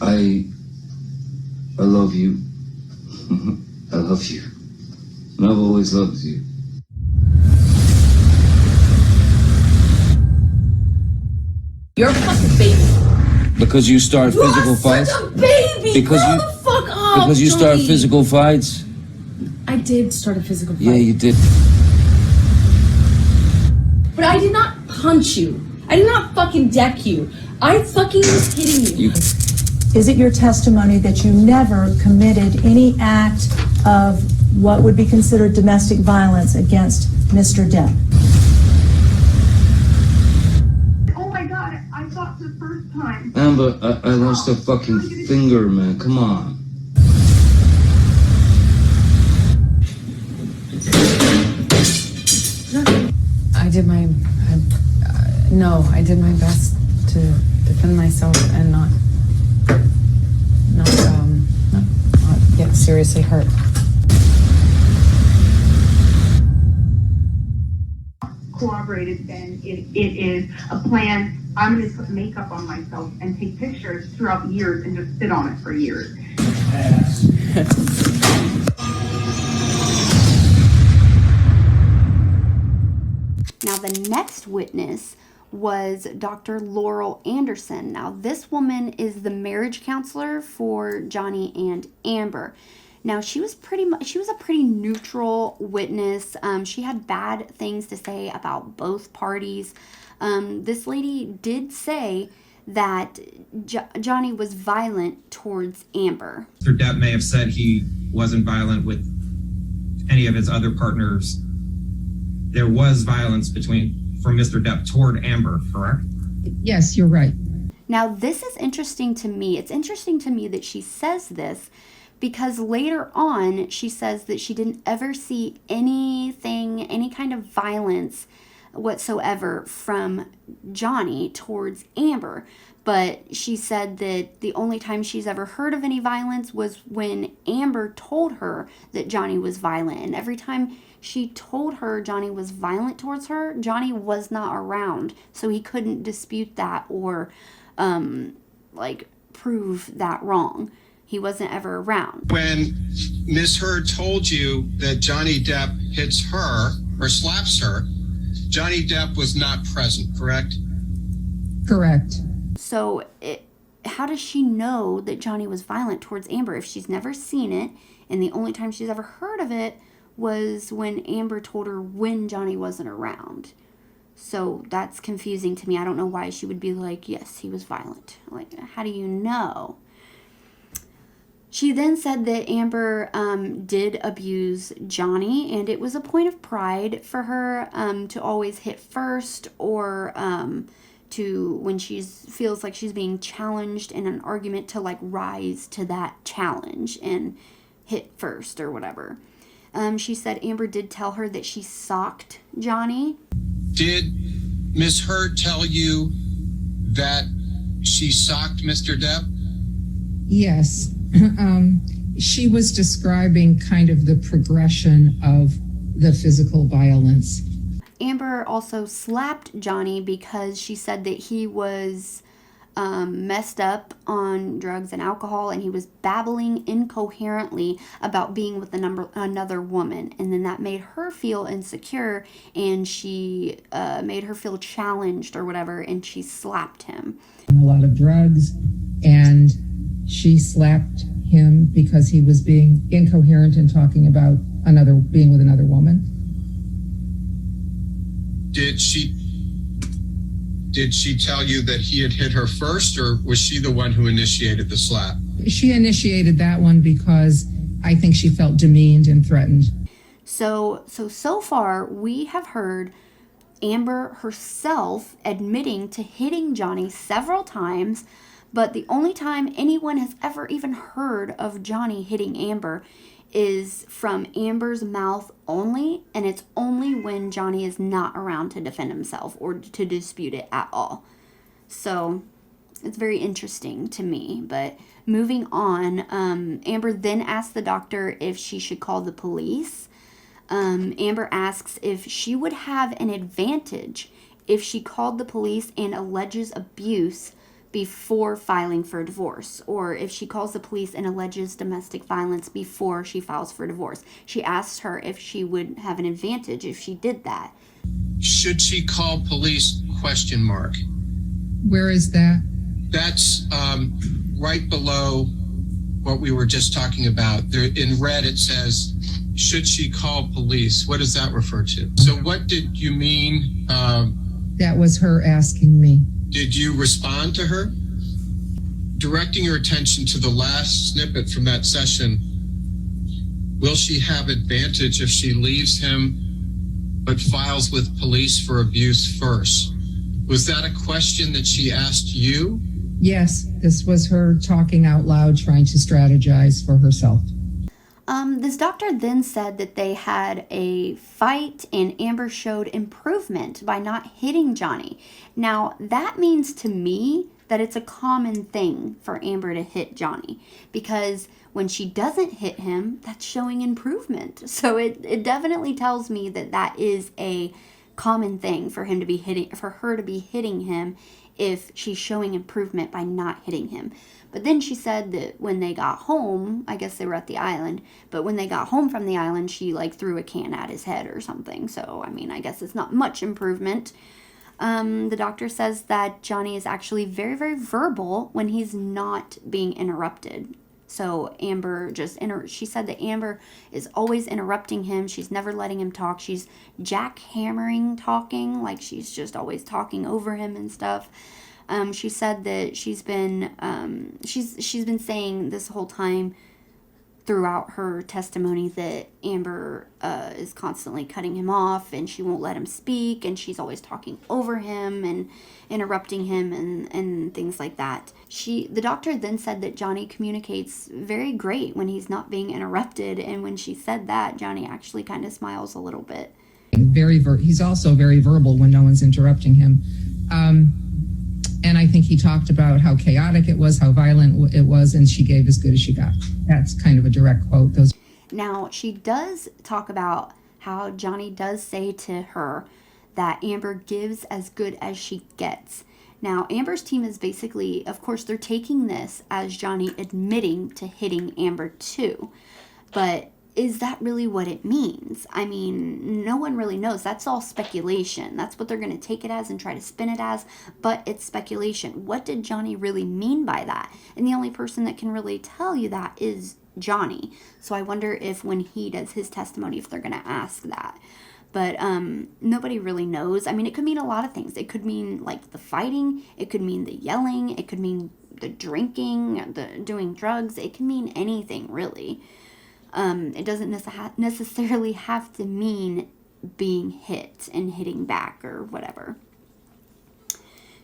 I love you. I love you. And I've always loved you. You're a fucking baby. Because you start physical fights? You're such a baby! Because Grow you, the fuck up, because you start Johnny. physical fights? I did start a physical fight. Yeah, you did. But I did not punch you. I did not fucking deck you. I fucking was hitting you. Is it your testimony that you never committed any act of what would be considered domestic violence against Mr. Depp? Oh my God, I thought the first time. Amber, I lost a fucking finger, man. Come on. I did my best to defend myself and not get seriously hurt. Corroborated, then it is a plan. I'm going to put makeup on myself and take pictures throughout years and just sit on it for years. Now, the next witness was Dr. Laurel Anderson. Now, this woman is the marriage counselor for Johnny and Amber. Now, she was a pretty neutral witness. She had bad things to say about both parties. This lady did say that Johnny was violent towards Amber. Mr. Depp may have said he wasn't violent with any of his other partners. There was violence from Mr. Depp toward Amber, correct? Yes, you're right. Now, this is interesting to me. It's interesting to me that she says this because later on she says that she didn't ever see any kind of violence whatsoever from Johnny towards Amber. But she said that the only time she's ever heard of any violence was when Amber told her that Johnny was violent. And every time she told her Johnny was violent towards her, Johnny was not around. So he couldn't dispute that or prove that wrong. He wasn't ever around. When Ms. Heard told you that Johnny Depp hits her or slaps her, Johnny Depp was not present, correct? Correct. So how does she know that Johnny was violent towards Amber if she's never seen it and the only time she's ever heard of it was when Amber told her when Johnny wasn't around? So that's confusing to me. I don't know why she would be like, yes, he was violent. Like, how do you know? She then said that Amber did abuse Johnny, and it was a point of pride for her to always hit first or to, when she feels like she's being challenged in an argument, to rise to that challenge and hit first or whatever. She said Amber did tell her that she socked Johnny. Did Ms. Heard tell you that she socked Mr. Depp? Yes. She was describing kind of the progression of the physical violence. Amber also slapped Johnny because she said that he was messed up on drugs and alcohol, and he was babbling incoherently about being with another woman, and then that made her feel insecure, and she made her feel challenged or whatever, and she slapped him. A lot of drugs, and she slapped him because he was being incoherent and talking about being with another woman. Did she tell you that he had hit her first, or was she the one who initiated the slap? She initiated that one because I think she felt demeaned and threatened. So far we have heard Amber herself admitting to hitting Johnny several times, but the only time anyone has ever even heard of Johnny hitting Amber is from Amber's mouth only, and it's only when Johnny is not around to defend himself or to dispute it at all. So it's very interesting to me. But moving on, Amber then asked the doctor if she should call the police. Amber asks if she would have an advantage if she called the police and alleges abuse before filing for divorce, or if she calls the police and alleges domestic violence before she files for divorce. She asked her if she would have an advantage if she did that. Should she call police? ? Where is that? That's right below what we were just talking about. There, in red, it says, should she call police? What does that refer to? So what did you mean? That was her asking me. Did you respond to her? Directing your attention to the last snippet from that session, will she have advantage if she leaves him but files with police for abuse first? Was that a question that she asked you? Yes, this was her talking out loud, trying to strategize for herself. This doctor then said that they had a fight and Amber showed improvement by not hitting Johnny. Now, that means to me that it's a common thing for Amber to hit Johnny, because when she doesn't hit him, that's showing improvement. So it definitely tells me that that is a common thing for her to be hitting him if she's showing improvement by not hitting him. But then she said that when they got home, I guess they were at the island, but when they got home from the island, she threw a can at his head or something. So, I mean, I guess it's not much improvement. The doctor says that Johnny is actually very, very verbal when he's not being interrupted. So Amber she said that Amber is always interrupting him. She's never letting him talk. She's jackhammering talking, like she's just always talking over him and stuff. She said that she's been saying this whole time throughout her testimony that Amber is constantly cutting him off and she won't let him speak, and she's always talking over him and interrupting him and things like that. The doctor then said that Johnny communicates very great when he's not being interrupted, and when she said that, Johnny actually kind of smiles a little bit. He's also very verbal when no one's interrupting him. And I think he talked about how chaotic it was, how violent it was, and she gave as good as she got. That's kind of a direct quote. Now, she does talk about how Johnny does say to her that Amber gives as good as she gets. Now, Amber's team is basically, of course, they're taking this as Johnny admitting to hitting Amber too. But is that really what it means? I mean, no one really knows. That's all speculation. That's what they're going to take it as and try to spin it as, but it's speculation. What did Johnny really mean by that? And the only person that can really tell you that is Johnny. So I wonder if when he does his testimony, if they're going to ask that. But nobody really knows. I mean, it could mean a lot of things. It could mean the fighting. It could mean the yelling. It could mean the drinking, the doing drugs. It can mean anything, really. It doesn't necessarily have to mean being hit and hitting back or whatever.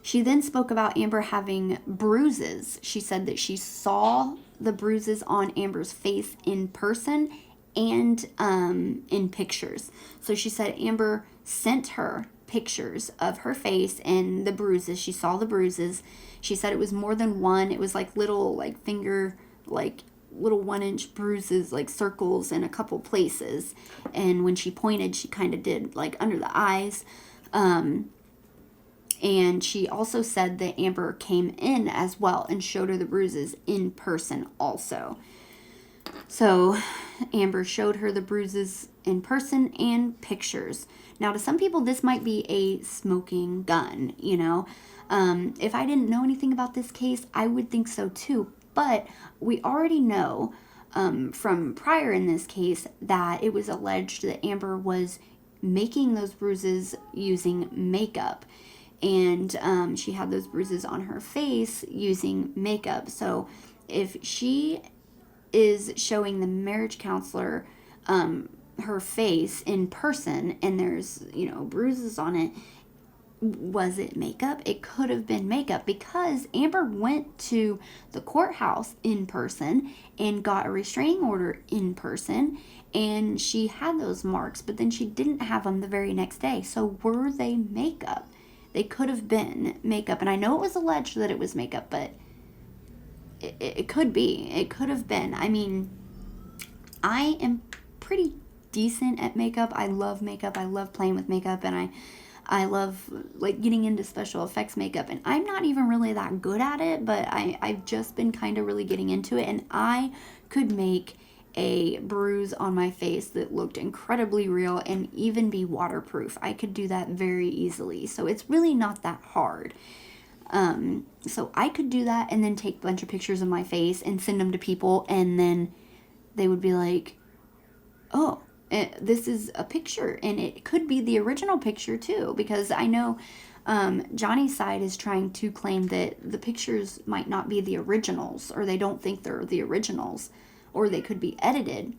She then spoke about Amber having bruises. She said that she saw the bruises on Amber's face in person and in pictures. So she said Amber sent her pictures of her face and the bruises. She saw the bruises. She said it was more than one. It was little finger little 1-inch bruises, circles in a couple places, and when she pointed, she kind of did under the eyes. And she also said that Amber came in as well and showed her the bruises in person also. So Amber showed her the bruises in person and pictures. Now, to some people, this might be a smoking gun, you know. If I didn't know anything about this case, I would think so too. But we already know from prior in this case that it was alleged that Amber was making those bruises using makeup. And she had those bruises on her face using makeup. So if she is showing the marriage counselor her face in person and there's, bruises on it, was it makeup? It could have been makeup because Amber went to the courthouse in person and got a restraining order in person, and she had those marks, but then she didn't have them the very next day. So were they makeup? They could have been makeup, and I know it was alleged that it was makeup, but it could be. It could have been. I mean, I am pretty decent at makeup. I love makeup. I love playing with makeup, and I I love like getting into special effects makeup, and I'm not even really that good at it, but I've just been kind of really getting into it, and I could make a bruise on my face that looked incredibly real and even be waterproof. I could do that very easily. So it's really not that hard. So I could do that and then take a bunch of pictures of my face and send them to people, and then they would be like, oh, this is a picture, and it could be the original picture too, because I know Johnny's side is trying to claim that the pictures might not be the originals, or they don't think they're the originals, or they could be edited.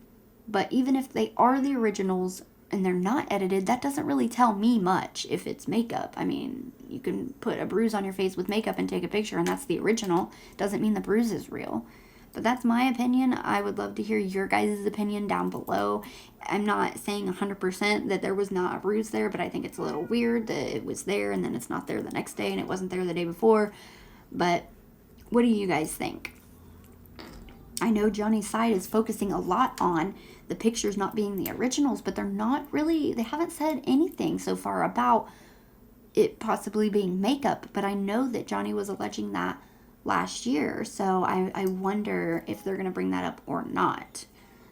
But even if they are the originals and they're not edited, that doesn't really tell me much if it's makeup. I mean, you can put a bruise on your face with makeup and take a picture, and that's the original. Doesn't mean the bruise is real. But that's my opinion. I would love to hear your guys' opinion down below. I'm not saying 100% that there was not a bruise there, but I think it's a little weird that it was there and then it's not there the next day and it wasn't there the day before. But what do you guys think? I know Johnny's side is focusing a lot on the pictures not being the originals, but they're not really, they haven't said anything so far about it possibly being makeup. But I know that Johnny was alleging that last year, so I wonder if they're going to bring that up or not.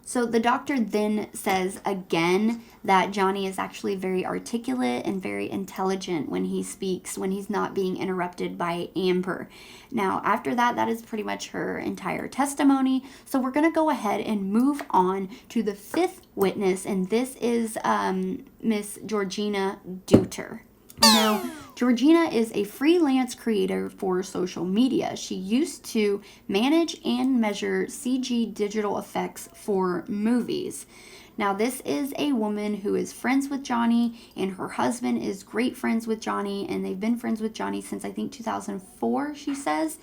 So the doctor then says again that Johnny is actually very articulate and very intelligent when he speaks, when he's not being interrupted by Amber. Now, after that, that is pretty much her entire testimony. So we're going to go ahead and move on to the fifth witness, and this is Miss Georgina Deuters. Now, Georgina is a freelance creator for social media. She used to manage and measure CG digital effects for movies. Now, this is a woman who is friends with Johnny, and her husband is great friends with Johnny, and they've been friends with Johnny since I think 2004, she says.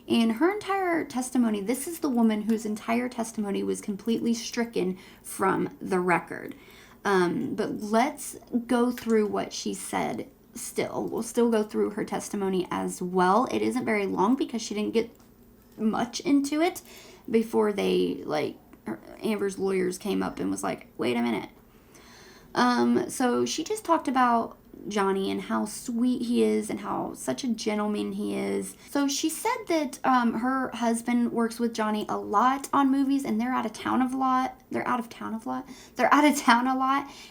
In her entire testimony, this is the woman whose entire testimony was completely stricken from the record. But let's go through what she said. We'll still go through her testimony as well. It isn't very long because she didn't get much into it before Amber's lawyers came up and was like, wait a minute. So she just talked about Johnny and how sweet he is and how such a gentleman he is. So she said that her husband works with Johnny a lot on movies, and they're out of town a lot.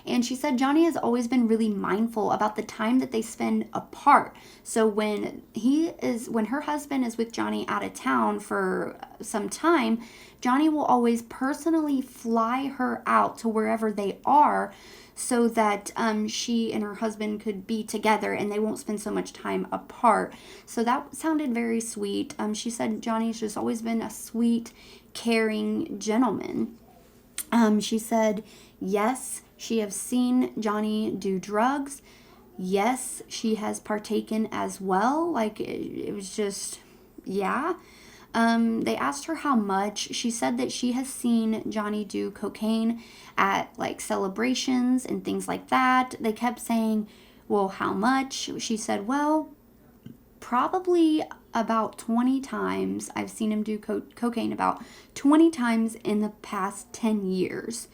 And she said Johnny has always been really mindful about the time that they spend apart. So when her husband is with Johnny out of town for some time, Johnny will always personally fly her out to wherever they are, so that she and her husband could be together and they won't spend so much time apart. So that sounded very sweet. She said Johnny's just always been a sweet, caring gentleman. She said, yes, she has seen Johnny do drugs. Yes, she has partaken as well. Like, it was just, yeah. They asked her how much. She said that she has seen Johnny do cocaine at like celebrations and things like that. They kept saying, well, how much? She said, well, probably about 20 times. I've seen him do cocaine about 20 times in the past 10 years.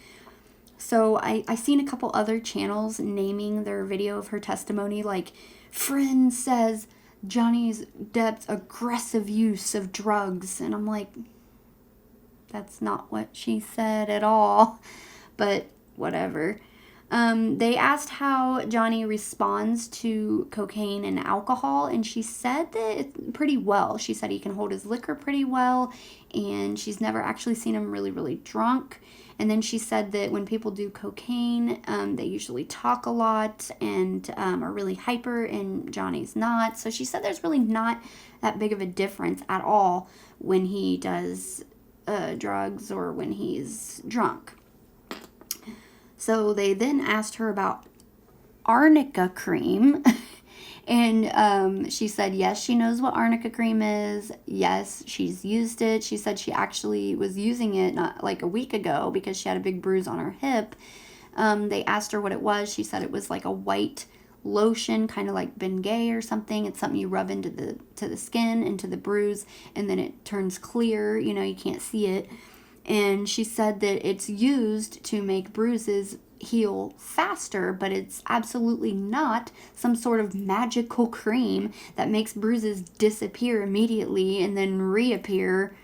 So I seen a couple other channels naming their video of her testimony, like, friend says Johnny Depp's aggressive use of drugs. And I'm like, that's not what she said at all. But whatever. They asked how Johnny responds to cocaine and alcohol, and she said that pretty well. She said he can hold his liquor pretty well, and she's never actually seen him really, really drunk. And then she said that when people do cocaine, they usually talk a lot and are really hyper, and Johnny's not. So she said there's really not that big of a difference at all when he does drugs or when he's drunk. So they then asked her about arnica cream. And she said, yes, she knows what arnica cream is. Yes, she's used it. She said she actually was using it not like a week ago because she had a big bruise on her hip. They asked her what it was. She said it was like a white lotion, kind of like Bengay or something. It's something you rub into the skin, into the bruise, and then it turns clear. You know, you can't see it. And she said that it's used to make bruises heal faster, but it's absolutely not some sort of magical cream that makes bruises disappear immediately and then reappear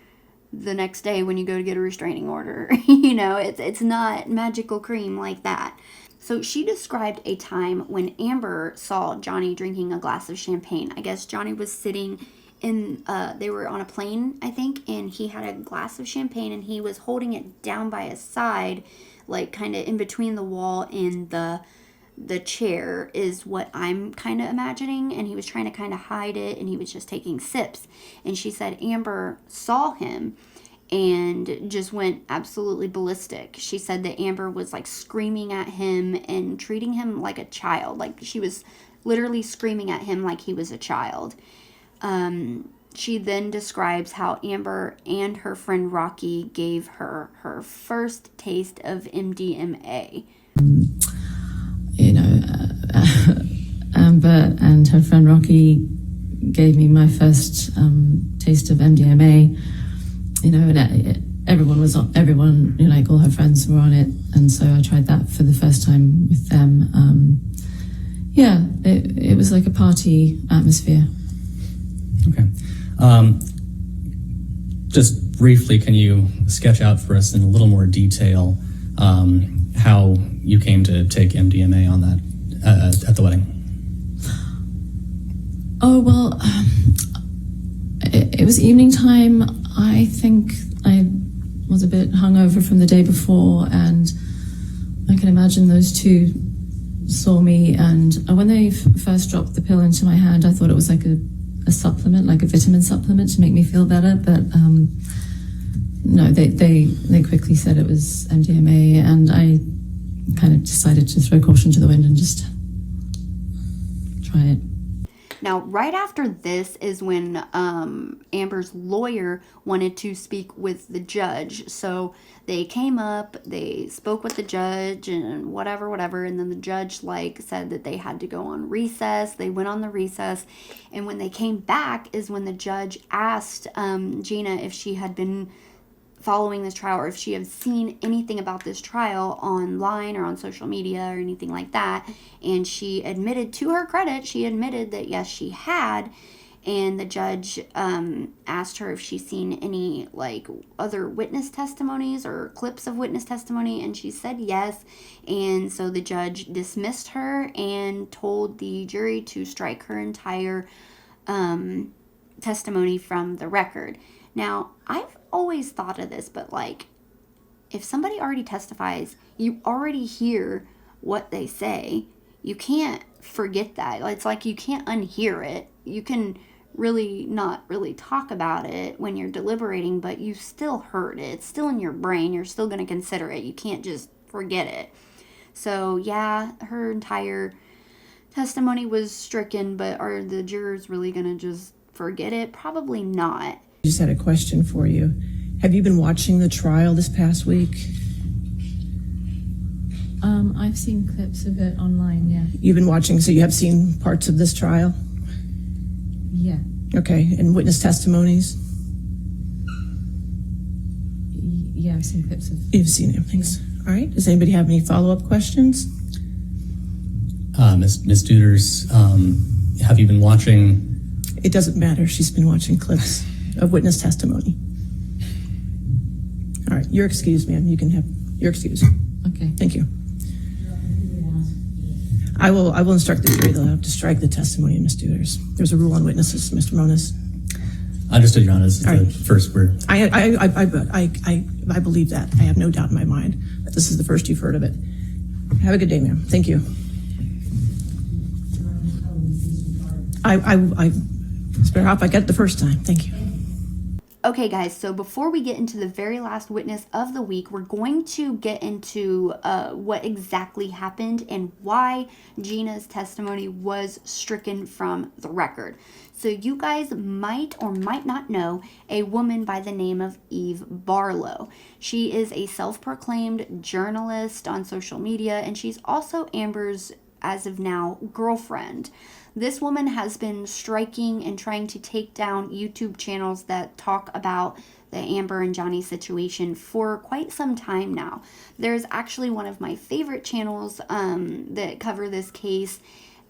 the next day when you go to get a restraining order. It's not magical cream like that. So she described a time when Amber saw Johnny drinking a glass of champagne. I guess Johnny was sitting in, they were on a plane, I think, and he had a glass of champagne and he was holding it down by his side, like kind of in between the wall and the chair is what I'm kind of imagining. And he was trying to kind of hide it and he was just taking sips. And she said Amber saw him and just went absolutely ballistic. She said that Amber was like screaming at him and treating him like a child. Like she was literally screaming at him like he was a child. She then describes how Amber and her friend Rocky gave her her first taste of MDMA. Amber and her friend Rocky gave me my first taste of MDMA. And everyone, like all her friends were on it, and so I tried that for the first time with them. It was like a party atmosphere. Okay. Just briefly, can you sketch out for us in a little more detail how you came to take MDMA on that at the wedding? Oh, well, it was evening time. I think I was a bit hungover from the day before, and I can imagine those two saw me. And when they first dropped the pill into my hand, I thought it was like a supplement, like a vitamin supplement to make me feel better. But no, they quickly said it was MDMA, and I kind of decided to throw caution to the wind and just try it. Now, right after this is when Amber's lawyer wanted to speak with the judge. So they came up, they spoke with the judge and whatever, and then the judge said that they had to go on recess. They went on the recess, and when they came back is when the judge asked Gina if she had been following this trial or if she had seen anything about this trial online or on social media or anything like that. And she admitted, to her credit, she admitted that yes, she had. And the judge asked her if she's seen any other witness testimonies or clips of witness testimony, and she said yes. And so the judge dismissed her and told the jury to strike her entire testimony from the record. Now, I've always thought of this, but if somebody already testifies, you already hear what they say. You can't forget that. It's like you can't unhear it. You can really not really talk about it when you're deliberating, but you still heard it. It's still in your brain. You're still going to consider it. You can't just forget it. So, yeah, her entire testimony was stricken, but are the jurors really going to just forget it? Probably not. I just had a question for you. Have you been watching the trial this past week? I've seen clips of it online, yeah. You've been watching, so you have seen parts of this trial? Yeah. Okay, and witness testimonies? Yeah, I've seen clips of... You've seen everything. All right, does anybody have any follow-up questions? Ms. Deuters, have you been watching... It doesn't matter, she's been watching clips of witness testimony. All right, you're excused, ma'am. You can have your excuse. Okay. Thank you. I will instruct the jury they'll have to strike the testimony of Ms. Deuters. There's a rule on witnesses, Mr. Moniz. Understood, Your Honor. This is the first word. I believe that. I have no doubt in my mind that this is the first you've heard of it. Have a good day, ma'am. Thank you. It's better off I got it the first time. Thank you. Okay, guys, so before we get into the very last witness of the week, we're going to get into what exactly happened and why Gina's testimony was stricken from the record. So you guys might or might not know a woman by the name of Eve Barlow. She is a self-proclaimed journalist on social media, and she's also Amber's, as of now, girlfriend. This woman has been striking and trying to take down YouTube channels that talk about the Amber and Johnny situation for quite some time now. There's actually one of my favorite channels that cover this case.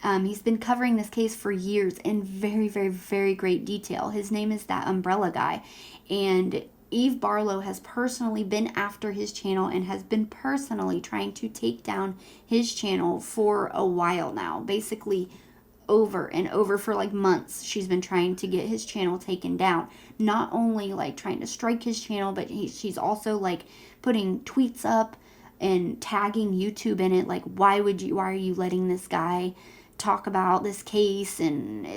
He's been covering this case for years in very, very, very great detail. His name is That Umbrella Guy. And Eve Barlow has personally been after his channel and has been personally trying to take down his channel for a while now. Basically, over and over for like months, she's been trying to get his channel taken down. Not only like trying to strike his channel, but she's also like putting tweets up and tagging YouTube in it. Like, why are you letting this guy talk about this case and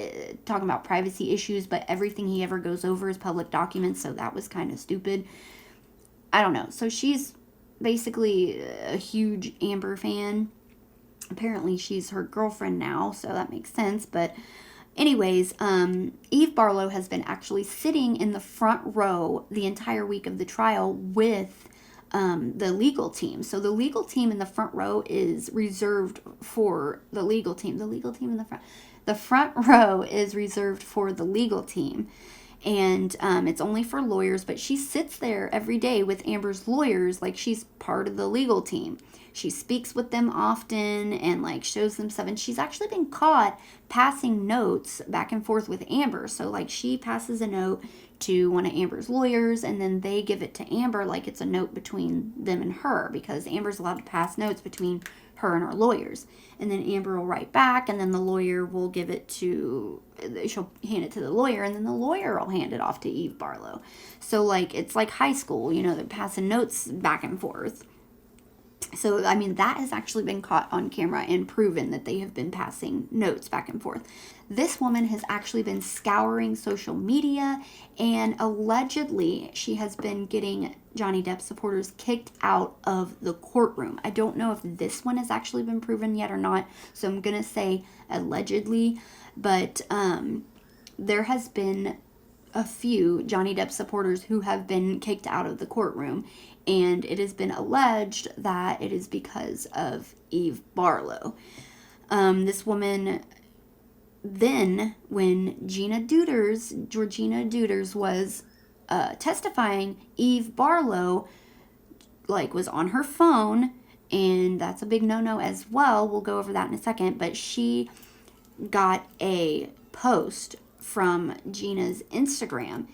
talking about privacy issues, but everything he ever goes over is public documents, so that was kind of stupid. I don't know. So she's basically a huge Amber fan. Apparently she's her girlfriend now, so that makes sense. But anyways, Eve Barlow has been actually sitting in the front row the entire week of the trial with the legal team. So the legal team in the front row is reserved for the legal team. The legal team in the front. The front row is reserved for the legal team. And it's only for lawyers, but she sits there every day with Amber's lawyers like she's part of the legal team. She speaks with them often and like shows them stuff. And she's actually been caught passing notes back and forth with Amber. So like she passes a note to one of Amber's lawyers and then they give it to Amber like it's a note between them and her, because Amber's allowed to pass notes between her and her lawyers. And then Amber will write back and then the lawyer will give it to, she'll hand it to the lawyer and then the lawyer will hand it off to Eve Barlow. So like it's like high school, you know, they're passing notes back and forth. So, I mean, that has actually been caught on camera and proven that they have been passing notes back and forth. This woman has actually been scouring social media, and allegedly she has been getting Johnny Depp supporters kicked out of the courtroom. I don't know if this one has actually been proven yet or not, so I'm going to say allegedly, but there has been a few Johnny Depp supporters who have been kicked out of the courtroom, and it has been alleged that it is because of Eve Barlow. This woman, then when Georgina Deuters was testifying, Eve Barlow was on her phone, and that's a big no-no as well. We'll go over that in a second, but she got a post from Gina's Instagram,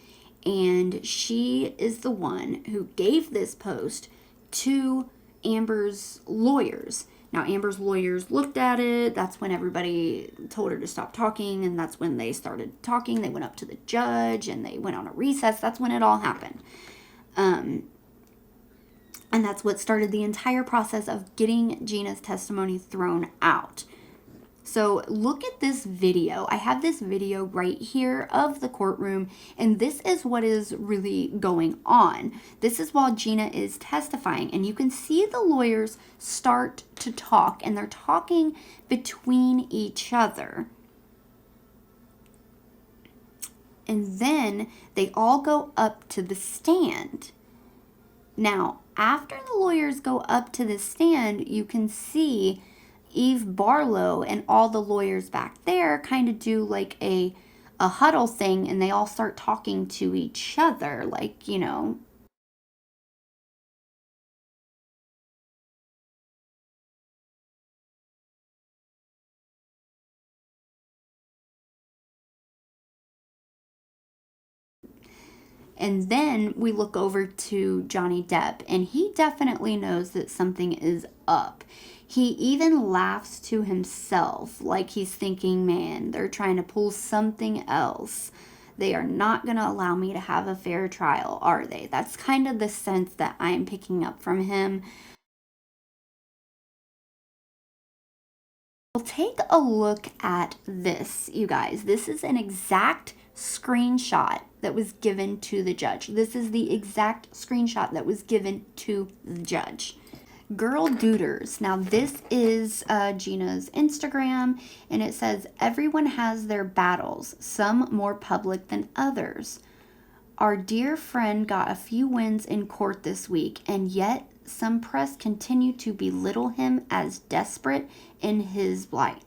and she is the one who gave this post to Amber's lawyers. Now, Amber's lawyers looked at it. That's when everybody told her to stop talking, and that's when they started talking. They went up to the judge, and they went on a recess. That's when it all happened. And that's what started the entire process of getting Gina's testimony thrown out. So look at this video. I have this video right here of the courtroom, and this is what is really going on. This is while Gina is testifying, and you can see the lawyers start to talk, and they're talking between each other. And then they all go up to the stand. Now, after the lawyers go up to the stand, you can see Eve Barlow and all the lawyers back there kind of do like a huddle thing, and they all start talking to each other, like, you know. And then we look over to Johnny Depp, and he definitely knows that something is up. He even laughs to himself, like he's thinking, man, they're trying to pull something else. They are not going to allow me to have a fair trial, are they? That's kind of the sense that I'm picking up from him. Well, take a look at this, you guys. This is an exact screenshot that was given to the judge. This is the exact screenshot that was given to the judge. Girl Deuters. Now this is Gina's Instagram, and it says, everyone has their battles, some more public than others. Our dear friend got a few wins in court this week, and yet some press continue to belittle him as desperate in his plight.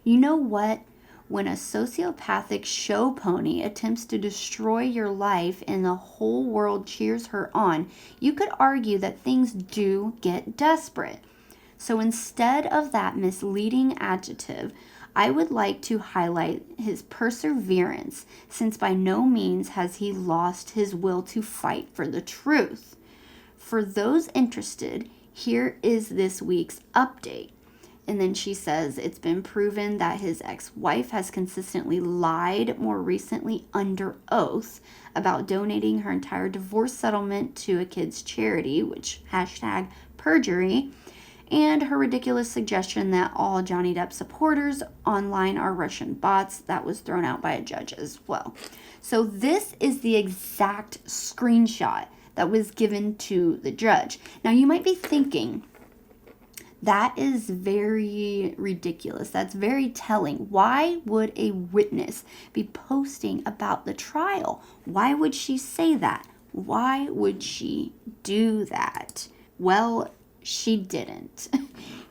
You know what? When a sociopathic show pony attempts to destroy your life and the whole world cheers her on, you could argue that things do get desperate. So instead of that misleading adjective, I would like to highlight his perseverance, since by no means has he lost his will to fight for the truth. For those interested, here is this week's update. And then she says it's been proven that his ex-wife has consistently lied, more recently under oath, about donating her entire divorce settlement to a kid's charity, which hashtag perjury, and her ridiculous suggestion that all Johnny Depp supporters online are Russian bots. That was thrown out by a judge as well. So this is the exact screenshot that was given to the judge. Now you might be thinking, that is very ridiculous. That's very telling. Why would a witness be posting about the trial? Why would she say that? Why would she do that? Well, she didn't.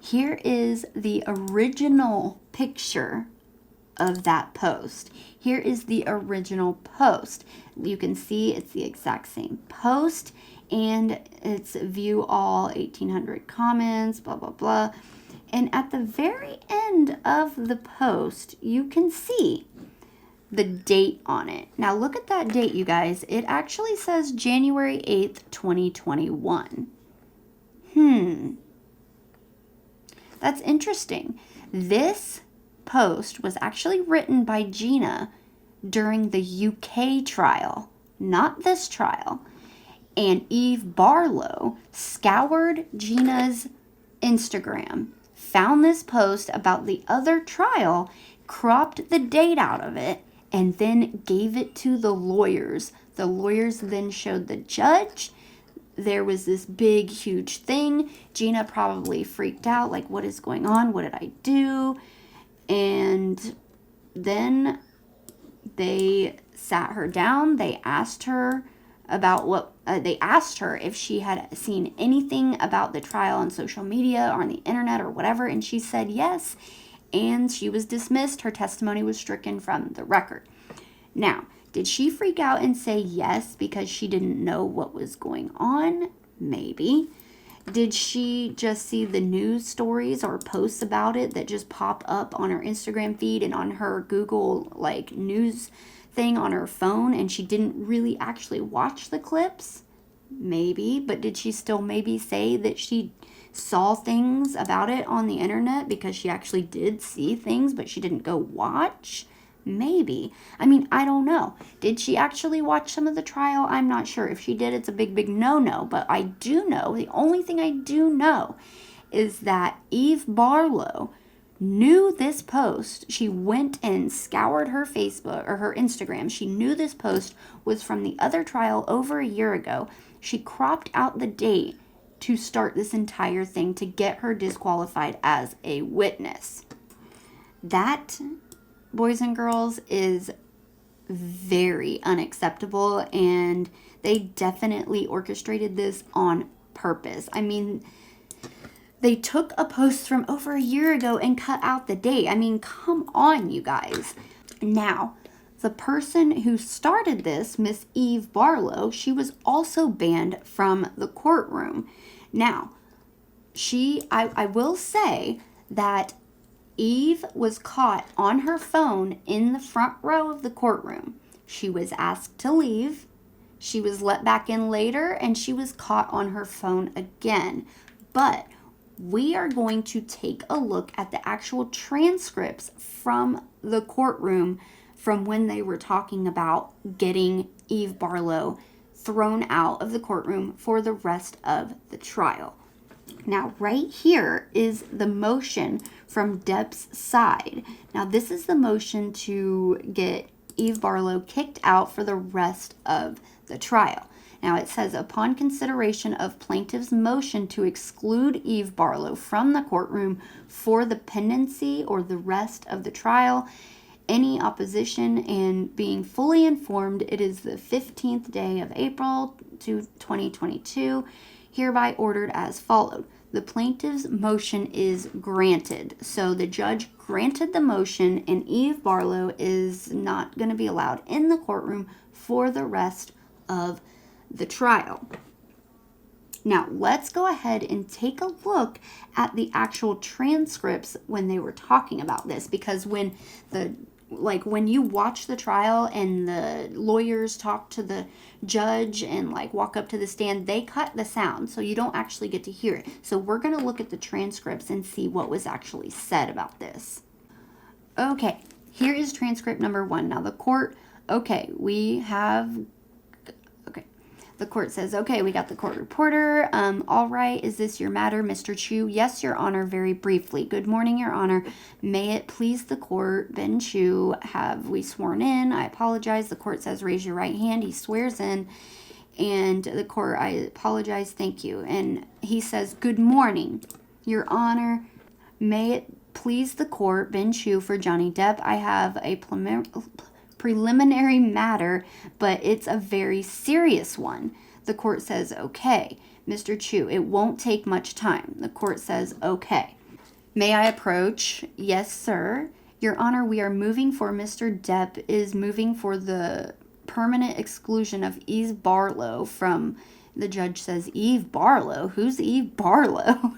Here is the original picture of that post. Here is the original post. You can see it's the exact same post, and it's view all 1,800 comments, blah, blah, blah. And at the very end of the post, you can see the date on it. Now look at that date, you guys. It actually says January 8th, 2021. That's interesting. This post was actually written by Gina during the UK trial, not this trial. And Eve Barlow scoured Gina's Instagram, found this post about the other trial, cropped the date out of it, and then gave it to the lawyers. The lawyers then showed the judge. There was this big, huge thing. Gina probably freaked out, like, what is going on? What did I do? And then they sat her down. They asked her about they asked her if she had seen anything about the trial on social media or on the internet or whatever, and she said yes, and she was dismissed. Her testimony was stricken from the record. Now, did she freak out and say yes because she didn't know what was going on? Maybe. Did she just see the news stories or posts about it that just pop up on her Instagram feed and on her Google news thing on her phone, and she didn't really actually watch the clips? Maybe. But did she still maybe say that she saw things about it on the internet because she actually did see things but she didn't go watch? Maybe. I mean, I don't know. Did she actually watch some of the trial? I'm not sure. If she did, it's a big, big no-no. But I do know, the only thing I do know is that Eve Barlow knew this post. She went and scoured her Facebook or her Instagram. She knew this post was from the other trial over a year ago. She cropped out the date to start this entire thing to get her disqualified as a witness. That, boys and girls, is very unacceptable, and they definitely orchestrated this on purpose. I mean, they took a post from over a year ago and cut out the date. I mean, come on, you guys. Now, the person who started this, Miss Eve Barlow, she was also banned from the courtroom. Now, I will say that Eve was caught on her phone in the front row of the courtroom. She was asked to leave. She was let back in later, and she was caught on her phone again. But we are going to take a look at the actual transcripts from the courtroom from when they were talking about getting Eve Barlow thrown out of the courtroom for the rest of the trial. Now, right here is the motion from Depp's side. Now, this is the motion to get Eve Barlow kicked out for the rest of the trial. Now, it says, upon consideration of plaintiff's motion to exclude Eve Barlow from the courtroom for the pendency or the rest of the trial, any opposition, and being fully informed it is the 15th day of April 2022, hereby ordered as followed. The plaintiff's motion is granted. So the judge granted the motion, and Eve Barlow is not going to be allowed in the courtroom for the rest of the trial. Now, let's go ahead and take a look at the actual transcripts when they were talking about this, because when you watch the trial and the lawyers talk to the judge and walk up to the stand, they cut the sound, so you don't actually get to hear it. So we're going to look at the transcripts and see what was actually said about this. Okay, here is transcript number 1. Now the court, the court says, okay, we got the court reporter. All right, is this your matter, Mr. Chu? Yes, Your Honor, very briefly. Good morning, Your Honor. May it please the court, Ben Chu, have we sworn in? I apologize. The court says, raise your right hand. He swears in. And the court, I apologize, thank you. And he says, good morning, Your Honor. May it please the court, Ben Chu, for Johnny Depp. I have a preliminary matter, but it's a very serious one. The court says, okay. Mr. Chu, it won't take much time. The court says, okay. May I approach? Yes, sir. Your Honor, we are moving for Mr. Depp is moving for the permanent exclusion of Eve Barlow from, the judge says, Eve Barlow? Who's Eve Barlow?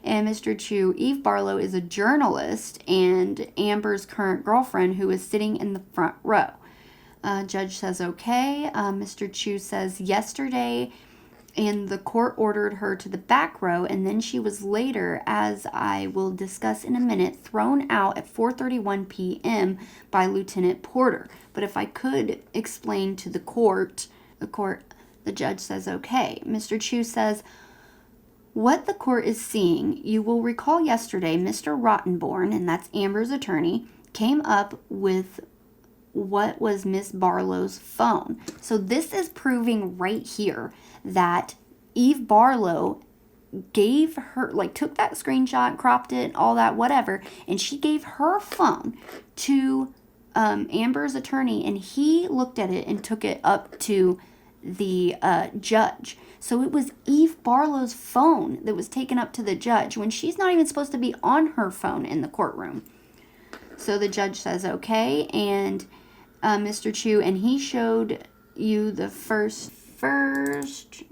And Mr. Chu, Eve Barlow is a journalist and Amber's current girlfriend who is sitting in the front row. Judge says, okay. Mr. Chu says, yesterday, and the court ordered her to the back row, and then she was later, as I will discuss in a minute, thrown out at 4:31 p.m. by Lieutenant Porter. But if I could explain to the court, the judge says, okay. Mr. Chu says, what the court is seeing, you will recall yesterday, Mr. Rottenborn, and that's Amber's attorney, came up with what was Miss Barlow's phone. So this is proving right here that Eve Barlow gave her, took that screenshot, cropped it, all that, whatever, and she gave her phone to Amber's attorney, and he looked at it and took it up to the judge. So it was Eve Barlow's phone that was taken up to the judge when she's not even supposed to be on her phone in the courtroom. So the judge says, okay, and Mr. Chu, and he showed you the first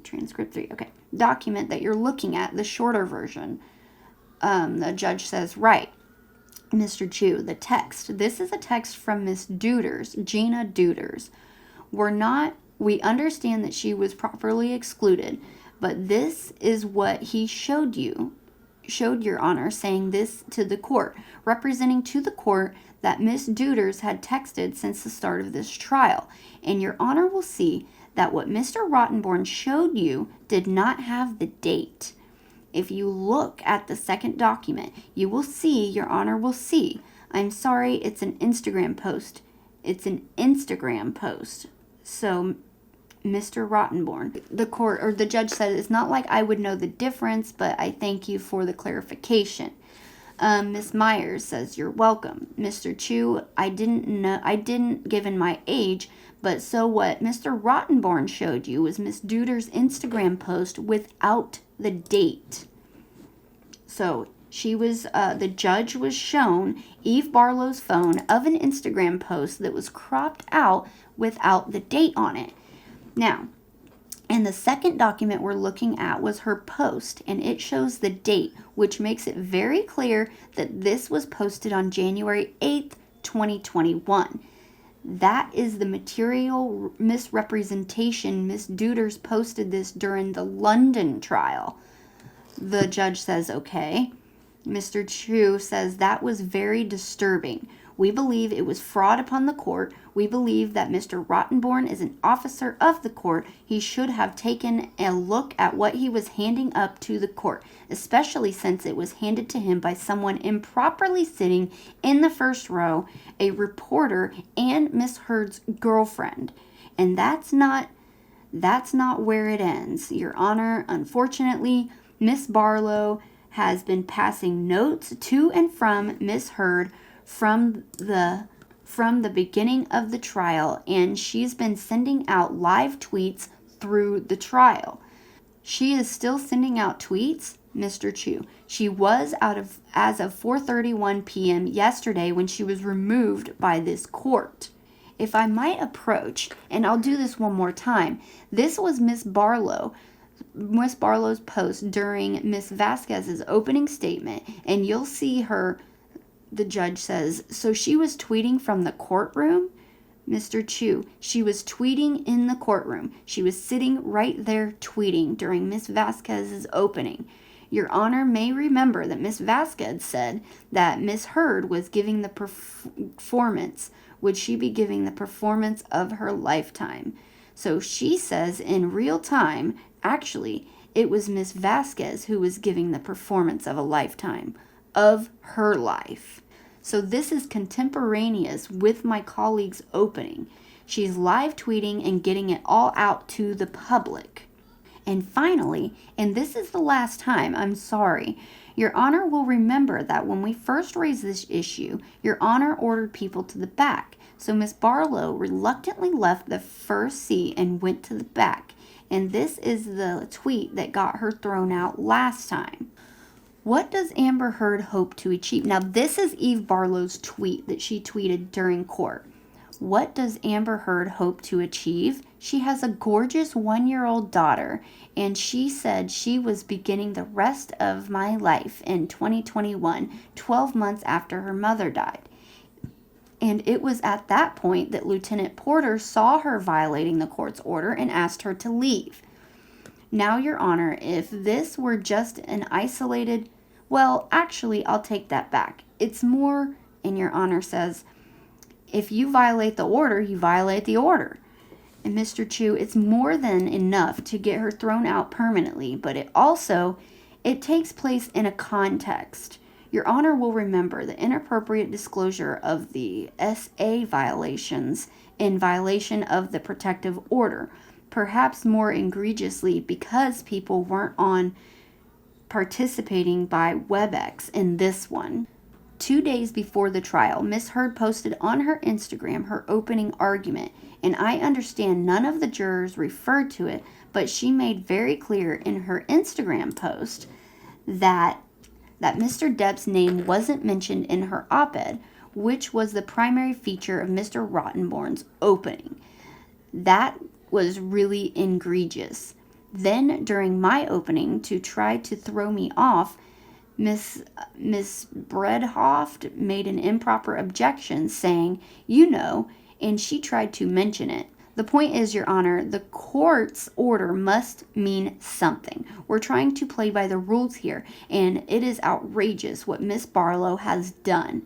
transcript 3, okay, document that you're looking at, the shorter version. The judge says, right, Mr. Chu, the text. This is a text from Miss Deuters, Gina Deuters. We understand that she was properly excluded, but this is what he showed Your Honor, saying this to the court, representing to the court that Miss Deuters had texted since the start of this trial. And Your Honor will see that what Mr. Rottenborn showed you did not have the date. If you look at the second document, you will see, Your Honor will see, I'm sorry, it's an Instagram post. It's an Instagram post. So, Mr. Rottenborn, the judge said, it's not like I would know the difference, but I thank you for the clarification. Miss Myers says, you're welcome. Mr. Chu, I didn't given my age, but so what Mr. Rottenborn showed you was Miss Deuters' Instagram post without the date. So the judge was shown Eve Barlow's phone of an Instagram post that was cropped out without the date on it. Now, and the second document we're looking at was her post, and it shows the date, which makes it very clear that this was posted on January 8th, 2021. That is the material misrepresentation. Miss Deuters posted this during the London trial. The judge says, okay. Mr. Chu says that was very disturbing. We believe it was fraud upon the court. We believe that Mr. Rottenborn is an officer of the court. He should have taken a look at what he was handing up to the court, especially since it was handed to him by someone improperly sitting in the first row, a reporter and Miss Heard's girlfriend. And that's not where it ends, Your Honor. Unfortunately, Miss Barlow has been passing notes to and from Miss Heard from the beginning of the trial, and she's been sending out live tweets through the trial. She is still sending out tweets Mr. Chu. She was as of 4:31 p.m. yesterday when she was removed by this court. If I might approach, and I'll do this one more time, this was Miss Barlow's post during Miss Vasquez's opening statement, and you'll see her, the judge says, so she was tweeting from the courtroom? Mr. Chu, she was tweeting in the courtroom. She was sitting right there tweeting during Miss Vasquez's opening. Your Honor may remember that Miss Vasquez said that Miss Heard was giving the performance. Would she be giving the performance of her lifetime? So she says in real time, actually, it was Miss Vasquez who was giving the performance of a lifetime, of her life. So this is contemporaneous with my colleague's opening. She's live tweeting and getting it all out to the public. And finally, and this is the last time, I'm sorry, Your Honor will remember that when we first raised this issue, Your Honor ordered people to the back. So Miss Barlow reluctantly left the first seat and went to the back. And this is the tweet that got her thrown out last time. What does Amber Heard hope to achieve? Now, this is Eve Barlow's tweet that she tweeted during court. What does Amber Heard hope to achieve? She has a gorgeous 1-year-old daughter, and she said she was beginning the rest of my life in 2021, 12 months after her mother died. And it was at that point that Lieutenant Porter saw her violating the court's order and asked her to leave. Now, Your Honor, if this were just an isolated, well, actually, I'll take that back. It's more, and Your Honor says, if you violate the order, you violate the order. And Mr. Chu, it's more than enough to get her thrown out permanently, but it takes place in a context. Your Honor will remember the inappropriate disclosure of the SA violations in violation of the protective order, perhaps more egregiously because people weren't on participating by WebEx in this one. 2 days before the trial, Miss Heard posted on her Instagram her opening argument, and I understand none of the jurors referred to it, but she made very clear in her Instagram post that Mr. Depp's name wasn't mentioned in her op-ed, which was the primary feature of Mr. Rottenborn's opening. That was really egregious. Then, during my opening, to try to throw me off, Miss Bredhoft made an improper objection saying, and she tried to mention it. The point is, Your Honor, the court's order must mean something. We're trying to play by the rules here, and it is outrageous what Miss Barlow has done.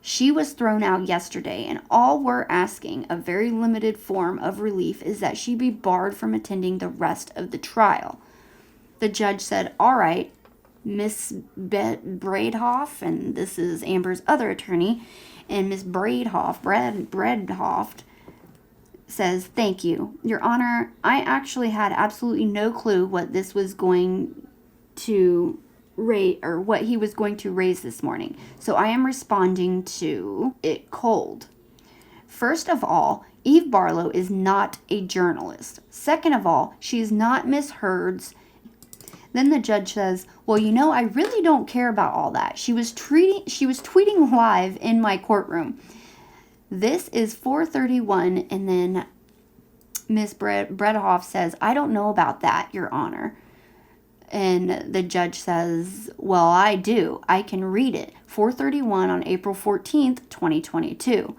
She was thrown out yesterday, and all we're asking, a very limited form of relief, is that she be barred from attending the rest of the trial. The judge said, all right, Miss Bredhoft, and this is Amber's other attorney, and Miss Bredhoft says, thank you. Your Honor, I actually had absolutely no clue what this was going to rate, or what he was going to raise this morning. So I am responding to it cold. First of all, Eve Barlow is not a journalist. Second of all, she is not Miss Heard's. Then the judge says, well, I really don't care about all that. She was tweeting live in my courtroom. This is 4:31, and then Miss Bredhoff says, I don't know about that, Your Honor. And the judge says, well, I do. I can read it. 4:31 on April 14th, 2022.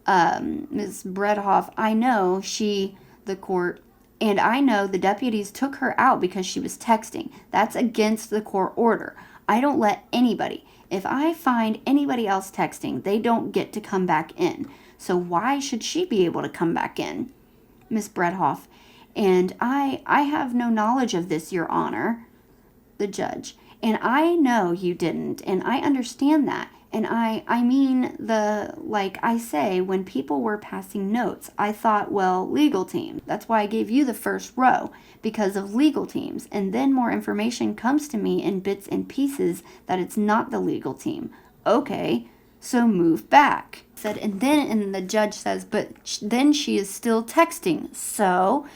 Ms. Bredhoff, I know the court, and I know the deputies took her out because she was texting. That's against the court order. I don't let anybody. If I find anybody else texting, they don't get to come back in. So why should she be able to come back in? Ms. Bredhoff, and I have no knowledge of this, Your Honor. The judge, and I know you didn't, and I understand that. And I mean, like I say, when people were passing notes, I thought, well, legal team. That's why I gave you the first row, because of legal teams. And then more information comes to me in bits and pieces that it's not the legal team. Okay, so move back. And the judge says, but then she is still texting. So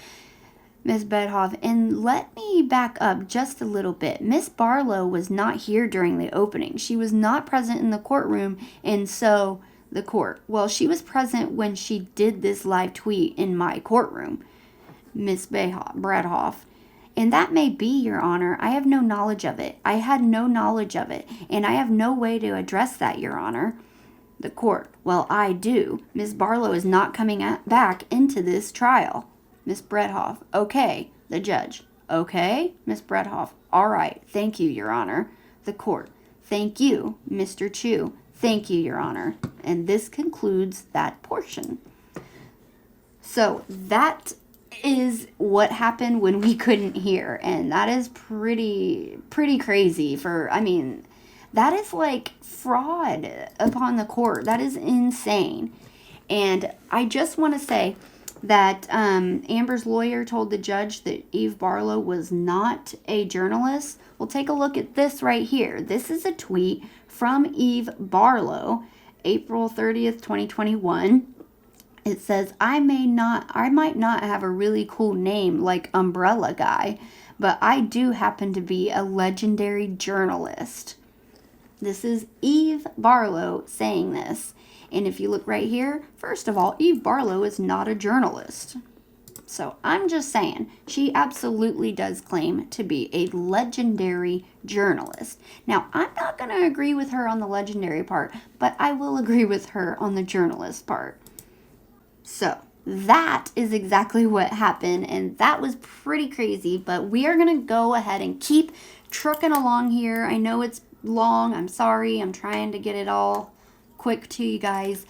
Ms. Bedhoff, and let me back up just a little bit. Ms. Barlow was not here during the opening. She was not present in the courtroom, and so the court. Well, she was present when she did this live tweet in my courtroom, Ms. Bradhoff. And that may be, Your Honor. I have no knowledge of it. I had no knowledge of it, and I have no way to address that, Your Honor. The court. Well, I do. Ms. Barlow is not coming back into this trial. Ms. Bradhoff. Okay. The judge. Okay. Ms. Bradhoff. All right. Thank you, Your Honor. The court. Thank you, Mr. Chu. Thank you, Your Honor. And this concludes that portion. So that is what happened when we couldn't hear. And that is pretty crazy that is like fraud upon the court. That is insane. And I just want to say that Amber's lawyer told the judge that Eve Barlow was not a journalist. Well, take a look at this right here. This is a tweet from Eve Barlow, April 30th, 2021. It says, I might not have a really cool name like Umbrella Guy, but I do happen to be a legendary journalist. This is Eve Barlow saying this. And if you look right here, first of all, Eve Barlow is not a journalist. So I'm just saying, she absolutely does claim to be a legendary journalist. Now, I'm not going to agree with her on the legendary part, but I will agree with her on the journalist part. So that is exactly what happened, and that was pretty crazy, but we are going to go ahead and keep trucking along here. I know it's long. I'm sorry. I'm trying to get it all quick to you guys.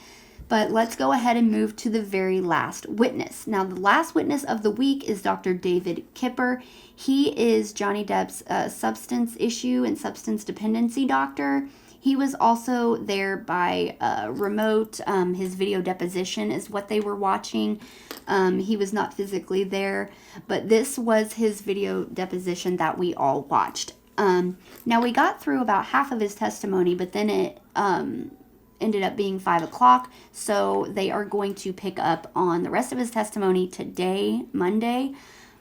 But let's go ahead and move to the very last witness. Now, the last witness of the week is Dr. David Kipper. He is Johnny Depp's substance issue and substance dependency doctor. He was also there by remote. His video deposition is what they were watching. He was not physically there, but this was his video deposition that we all watched. Now, we got through about half of his testimony, but then it ended up being 5 o'clock, so they are going to pick up on the rest of his testimony today, Monday.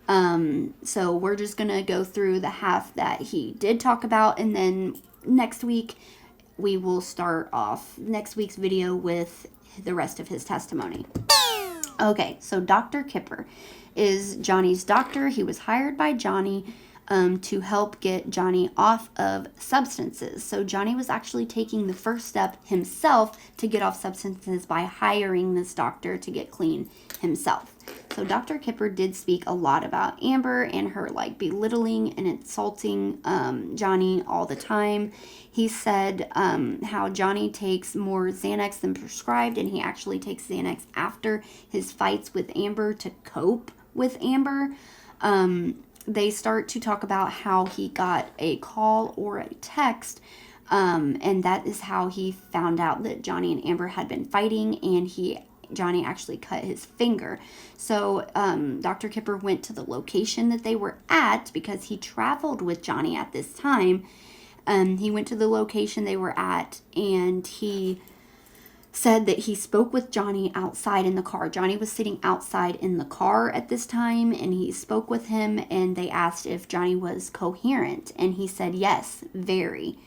So we're just going to go through the half that he did talk about, and then next week we will start off next week's video with the rest of his testimony. Okay, so Dr. Kipper is Johnny's doctor. He was hired by Johnny to help get Johnny off of substances. So Johnny was actually taking the first step himself to get off substances by hiring this doctor to get clean himself. So Dr. Kipper did speak a lot about Amber and her belittling and insulting Johnny all the time. He said how Johnny takes more Xanax than prescribed, and he actually takes Xanax after his fights with Amber to cope with Amber. They start to talk about how he got a call or a text, and that is how he found out that Johnny and Amber had been fighting, and Johnny actually cut his finger. So Dr. Kipper went to the location that they were at because he traveled with Johnny at this time. He went to the location they were at, and he said that he spoke with Johnny outside in the car. Johnny was sitting outside in the car at this time, and he spoke with him, and they asked if Johnny was coherent, and he said yes, very.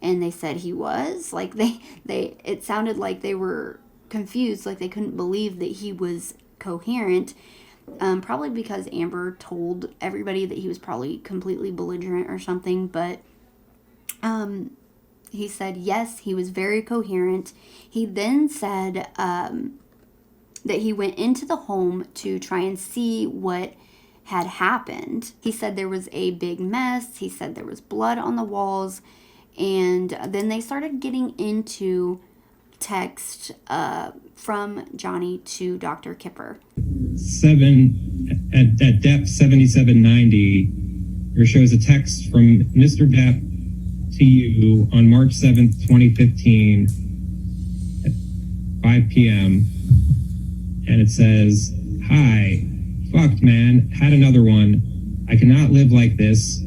And they said he was. It sounded like they were confused, like they couldn't believe that he was coherent, probably because Amber told everybody that he was probably completely belligerent or something, but he said, yes, he was very coherent. He then said that he went into the home to try and see what had happened. He said there was a big mess. He said there was blood on the walls. And then they started getting into text from Johnny to Dr. Kipper. At depth 7790, there shows a text from Mr. Depp to you on March 7th, 2015 at 5 p.m. And it says, hi, fucked man, had another one. I cannot live like this.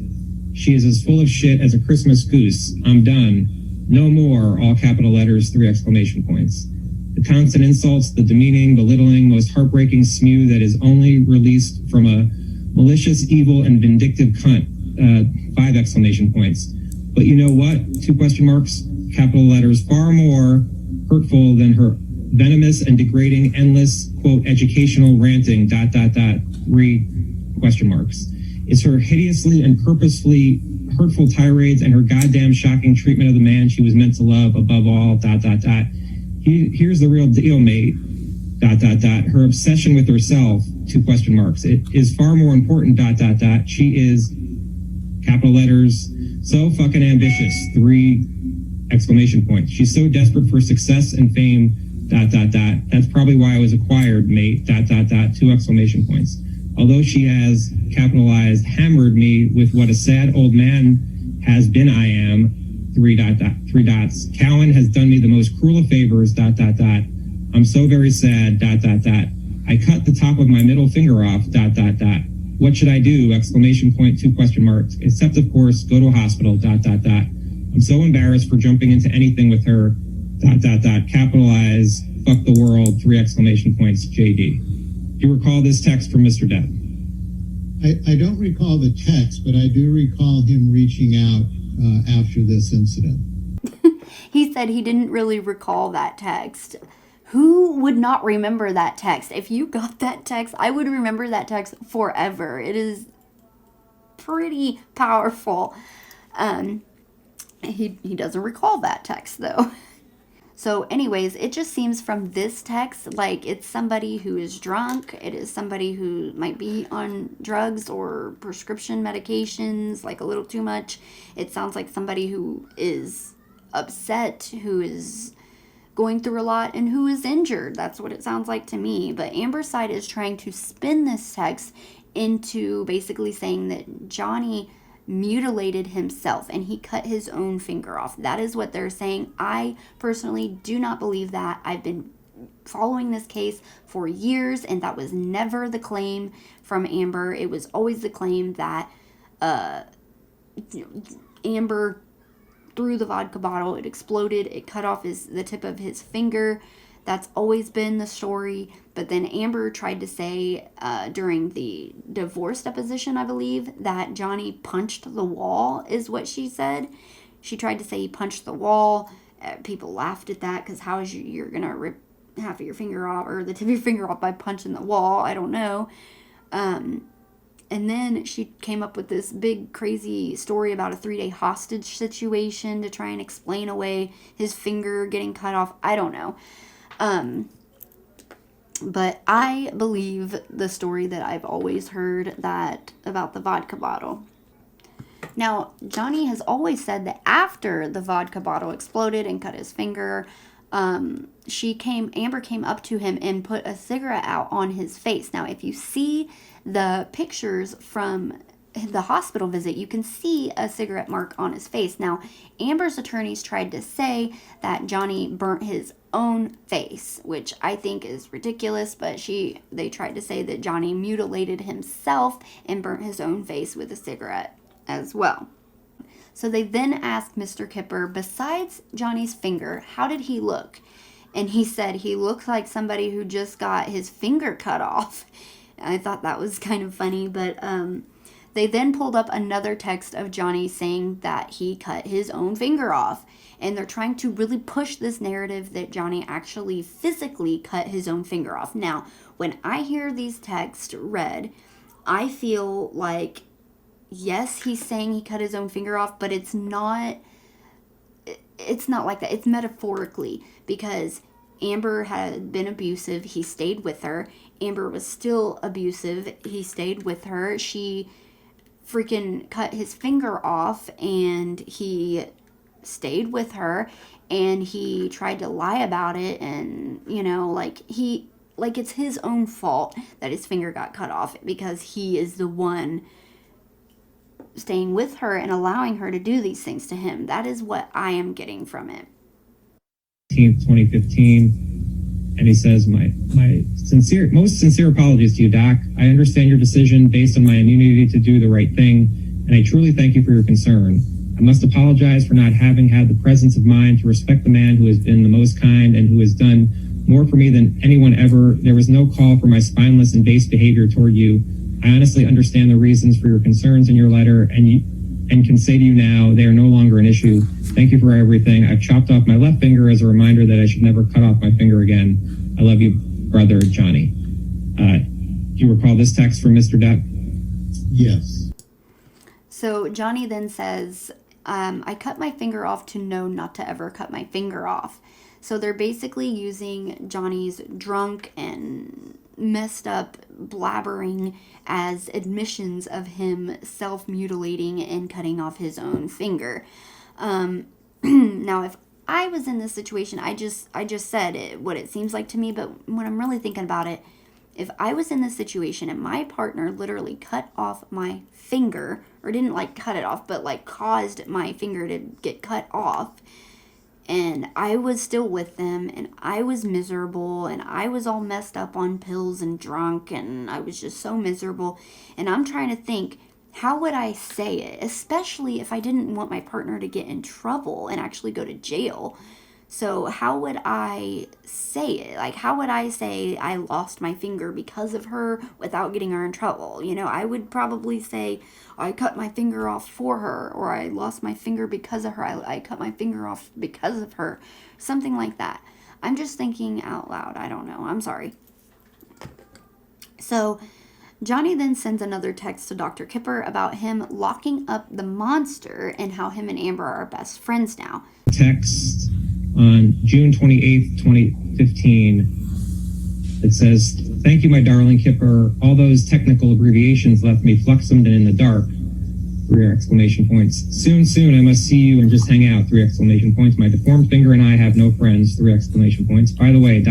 She is as full of shit as a Christmas goose. I'm done. No more, all capital letters, 3 exclamation points. The constant insults, the demeaning, belittling, most heartbreaking spew that is only released from a malicious, evil, and vindictive cunt. 5 exclamation points. But you know what? 2 question marks, capital letters, far more hurtful than her venomous and degrading, endless, quote, educational ranting, ... 3 question marks. It's her hideously and purposefully hurtful tirades and her goddamn shocking treatment of the man she was meant to love above all, ... Here's the real deal, mate, ... Her obsession with herself, 2 question marks. It is far more important, ... She is, capital letters, so fucking ambitious, 3 exclamation points. She's so desperate for success and fame, ... That's probably why I was acquired, mate, ... 2 exclamation points. Although she has, capitalized, hammered me with what a sad old man has been I am, 3 dots. Cowan has done me the most cruel of favors, ... I'm so very sad, ... I cut the top of my middle finger off, ... What should I do? Exclamation point, 2 question marks. Except, of course, go to a hospital, ... I'm so embarrassed for jumping into anything with her, ... Capitalize, fuck the world, 3 exclamation points, JD. Do you recall this text from Mr. Depp? I don't recall the text, but I do recall him reaching out after this incident. He said he didn't really recall that text. Who would not remember that text? If you got that text, I would remember that text forever. It is pretty powerful. He doesn't recall that text, though. So anyways, it just seems from this text like it's somebody who is drunk. It is somebody who might be on drugs or prescription medications, like a little too much. It sounds like somebody who is upset, who is going through a lot, and who is injured. That's what it sounds like to me. But Amber's side is trying to spin this text into basically saying that Johnny mutilated himself and he cut his own finger off. That is what they're saying. I personally do not believe that. I've been following this case for years, and that was never the claim from Amber. It was always the claim that Amber threw the vodka bottle, it exploded, it cut off the tip of his finger. That's always been the story. But then Amber tried to say during the divorce deposition, I believe, that Johnny punched the wall, is what she said. She tried to say he punched the wall. People laughed at that because how is you're going to rip half of your finger off or the tip of your finger off by punching the wall? I don't know. And then she came up with this big crazy story about a 3-day hostage situation to try and explain away his finger getting cut off. I don't know. But I believe the story that I've always heard that about the vodka bottle. Now, Johnny has always said that after the vodka bottle exploded and cut his finger, Amber came up to him and put a cigarette out on his face. Now, if you see the pictures from the hospital visit, you can see a cigarette mark on his face. Now, Amber's attorneys tried to say that Johnny burnt his own face, which I think is ridiculous, but they tried to say that Johnny mutilated himself and burnt his own face with a cigarette as well. So they then asked Mr. Kipper, besides Johnny's finger, how did he look? And he said he looked like somebody who just got his finger cut off. I thought that was kind of funny, but they then pulled up another text of Johnny saying that he cut his own finger off. And they're trying to really push this narrative that Johnny actually physically cut his own finger off. Now, when I hear these texts read, I feel like, yes, he's saying he cut his own finger off, but it's not like that. It's metaphorically, because Amber had been abusive. He stayed with her. Amber was still abusive. He stayed with her. She freaking cut his finger off, and he stayed with her, and he tried to lie about it, and it's his own fault that his finger got cut off because he is the one staying with her and allowing her to do these things to him. That is what I am getting from it. 2015, and he says, my most sincere apologies to you, Doc. I understand your decision based on my immunity to do the right thing, and I truly thank you for your concern. I must apologize for not having had the presence of mind to respect the man who has been the most kind and who has done more for me than anyone ever. There was no call for my spineless and base behavior toward you. I honestly understand the reasons for your concerns in your letter and can say to you now, they are no longer an issue. Thank you for everything. I've chopped off my left finger as a reminder that I should never cut off my finger again. I love you, brother Johnny. Do you recall this text from Mr. Depp? Yes. So Johnny then says, I cut my finger off to know not to ever cut my finger off. So they're basically using Johnny's drunk and messed up blabbering as admissions of him self-mutilating and cutting off his own finger. Now, if I was in this situation, I just said it, what it seems like to me, but when I'm really thinking about it, if I was in this situation and my partner literally cut off my finger, or didn't like cut it off, but like caused my finger to get cut off, and I was still with them, and I was miserable, and I was all messed up on pills and drunk, and I was just so miserable, and I'm trying to think, how would I say it? Especially if I didn't want my partner to get in trouble and actually go to jail. So how would I say it? Like, how would I say I lost my finger because of her without getting her in trouble? You know, I would probably say I cut my finger off for her, or I lost my finger because of her. I cut my finger off because of her. Something like that. I'm just thinking out loud. I don't know. I'm sorry. So Johnny then sends another text to Dr. Kipper about him locking up the monster and how him and Amber are best friends now. Text on June 28th, 2015. It says, "Thank you, my darling Kipper. All those technical abbreviations left me fluxumed and in the dark. 3 exclamation points. Soon, I must see you and just hang out. 3 exclamation points. My deformed finger and I have no friends. 3 exclamation points. By the way, ...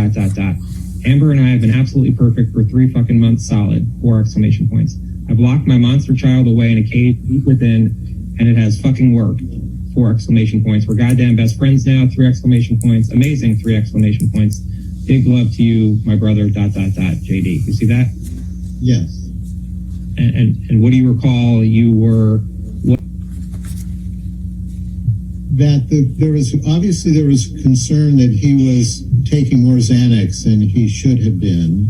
Amber and I have been absolutely perfect for 3 fucking months solid. 4 exclamation points. I've locked my monster child away in a cage deep within, and it has fucking worked. 4 exclamation points. We're goddamn best friends now. 3 exclamation points. Amazing. 3 exclamation points. Big love to you, my brother, ... JD. You see that? Yes. And what do you recall you were... There was concern that he was taking more Xanax than he should have been,